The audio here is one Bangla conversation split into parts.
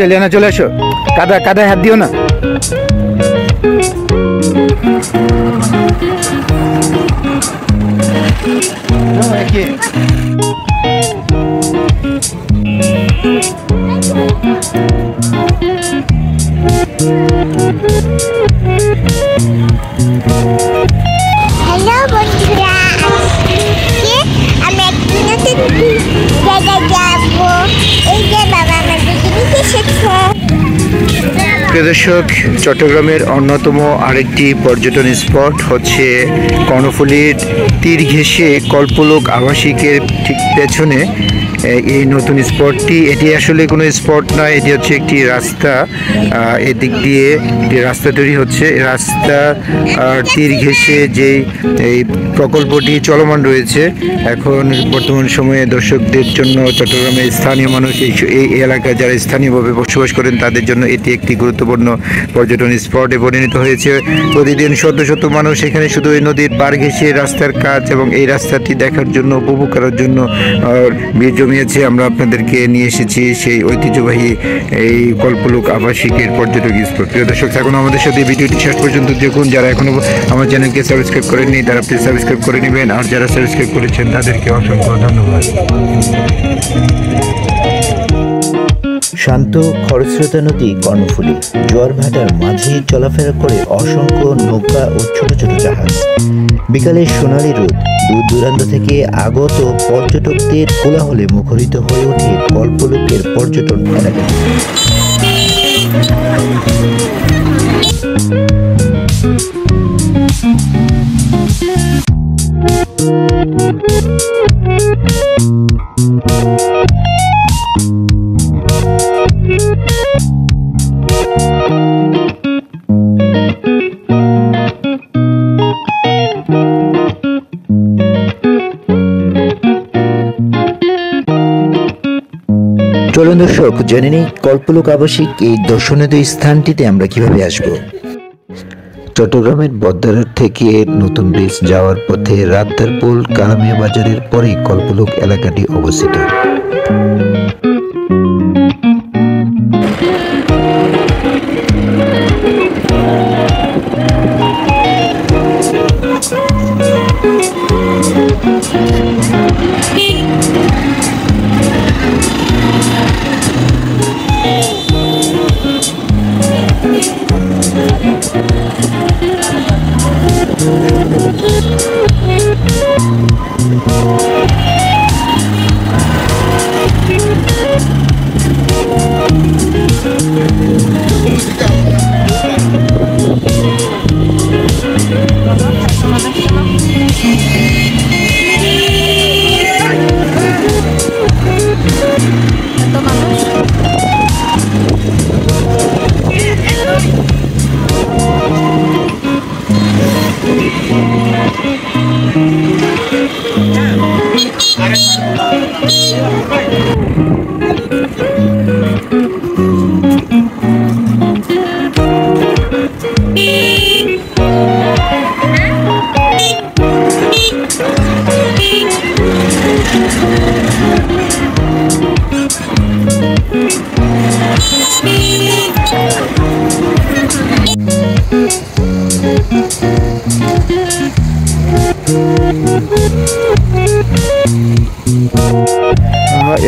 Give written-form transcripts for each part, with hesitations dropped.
এলিয়ানা চলে আসো, কাদায় হাত দিও না। হ্যালো বন্ধুরা, আমি একটা নতুন জায়গায় যাবো। এই যে বাবা আমাদের জিনিস এসেছে। প্রিয় দর্শক, চট্টগ্রামের অন্যতম আরেকটি পর্যটন স্পট হচ্ছে কর্ণফুলীর তীর ঘেঁষে কল্পলোক আবাসিকের ঠিক পেছনে এই নতুন স্পটটি। এটি আসলে কোনো স্পট নয়, এটি হচ্ছে একটি রাস্তা। এদিক দিয়ে রাস্তা তৈরি হচ্ছে, রাস্তা তীর ঘেঁষে যে এই প্রকল্পটি চলমান রয়েছে। এখন বর্তমান সময়ে দর্শকদের জন্য, চট্টগ্রামের স্থানীয় মানুষ, এই এলাকায় যারা স্থানীয়ভাবে বসবাস করেন তাদের জন্য এটি একটি গুরুত্বপূর্ণ পর্যটন স্পটে পরিণত হয়েছে। প্রতিদিন শত শত মানুষ এখানে শুধু এই নদীর পার ঘেঁষে রাস্তার কাজ এবং এই রাস্তাটি দেখার জন্য, উপভোগ করার জন্য ভিড় জমিয়েছে। আমরা আপনাদেরকে নিয়ে এসেছি সেই ঐতিহ্যবাহী এই কল্পলোক আবাসিকের পর্যটক স্পট। প্রিয় দর্শক, থাকুন আমাদের সাথে, ভিডিওটি শেষ পর্যন্ত দেখুন। যারা এখনো আমার চ্যানেলকে সাবস্ক্রাইব করেননি তারা প্লিজ সাবস্ক্রাইব করে নেবেন, আর যারা সাবস্ক্রাইব করেছেন তাদেরকে অসংখ্য ধন্যবাদ। শান্ত খরস্রোতা নদী কর্ণফুলী, জোয়ার ভাটার মাঝে চলাফেরা করে অসংখ্য নৌকা ও ছোট ছোট জাহাজ। বিকালের সোনালি রোদ, দূর দূরান্ত থেকে আগত পর্যটকদের কোলাহলে মুখরিত হয়ে ওঠে কল্পলোকের পর্যটন এলাকা। চলুন দর্শক, জেনে নিই কল্পলোক আবাসিক এই দর্শনীয় স্থানটিতে আমরা কিভাবে আসব। চট্টগ্রামের বদ্দারহাট থেকে নতুন ব্রিজ যাওয়ার পথে রাদ্দারপুল কালামিয়া বাজারের পরে কল্পলোক এলাকাটি অবস্থিত।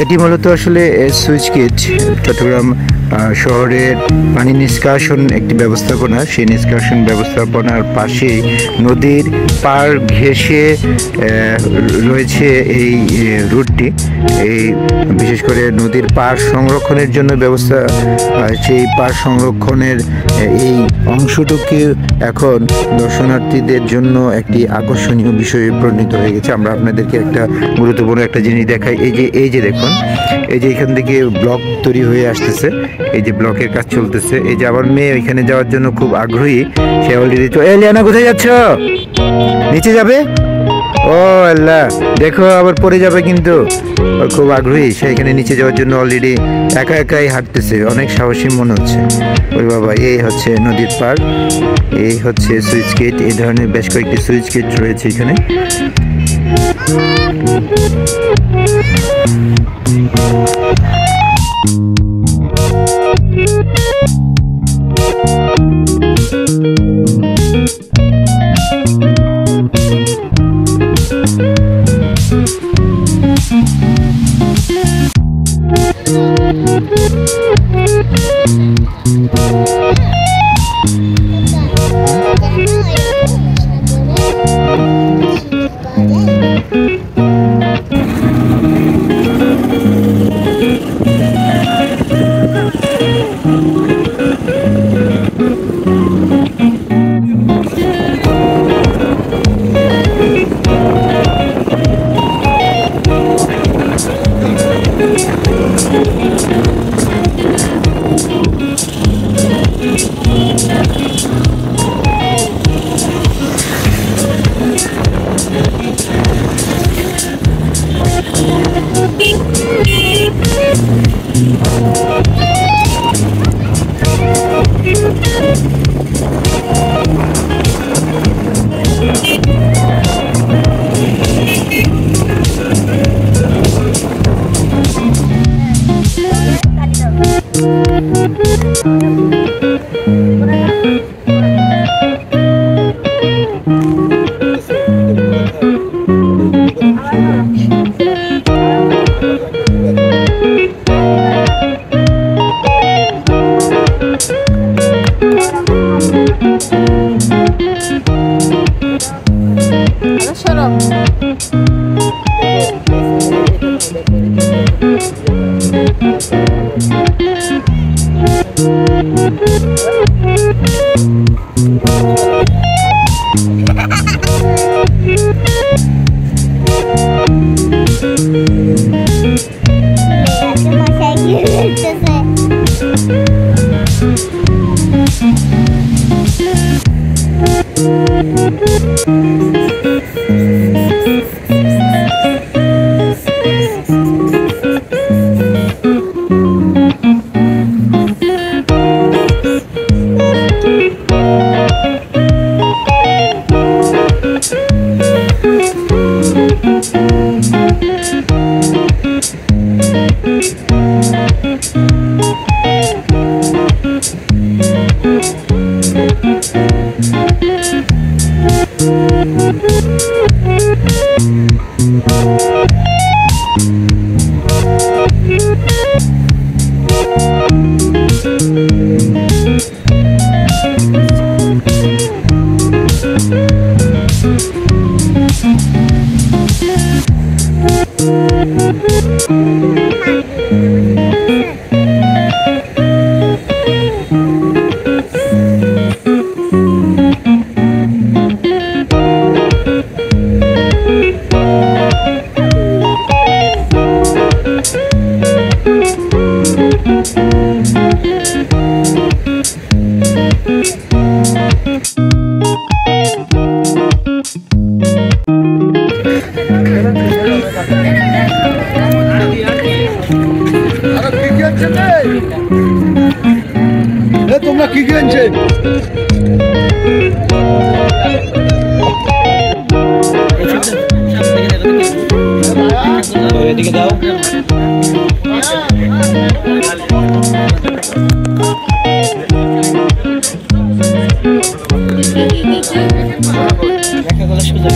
এটি মূলত আসলে সুইচ গেট, চট্টগ্রাম শহরের পানি নিষ্কাশন একটি ব্যবস্থাপনা। সেই নিষ্কাশন ব্যবস্থাপনার পাশেই নদীর পার ঘেঁষে রয়েছে এই রুটটি। এই বিশেষ করে নদীর পার সংরক্ষণের জন্য ব্যবস্থা, সেই পার সংরক্ষণের এই অংশটুকু এখন দর্শনার্থীদের জন্য একটি আকর্ষণীয় বিষয়ে পরিণত হয়ে গেছে। আমরা আপনাদেরকে একটা গুরুত্বপূর্ণ একটা জিনিস দেখাই। এই যে দেখুন, এই যে এখান থেকে ব্লক তৈরি হয়ে আসতেছে, এই যে ব্লকের কাজ চলতেছে। এই যে আমার মেয়ে ওইখানে যাওয়ার জন্য খুব আগ্রহী, সে অলরেডি। এলিয়ানা কোথায় যাচ্ছ? নিচে যাবে? ও আল্লাহ, দেখো আবার পড়ে যাবে কিন্তু। ওর খুব আগ্রহী, সে এখানে নিচে যাওয়ার জন্য অলরেডি একা একাই হাঁটতেছে, অনেক সাহসী মনে হচ্ছে। ওই বাবা, এই হচ্ছে নদীর পার, এই হচ্ছে সুইচ গেট। এই ধরনের বেশ কয়েকটি সুইচ গেট রয়েছে এখানে। তোমরা কি কিনছে? এদিকে দাও। একটা কথা সোজা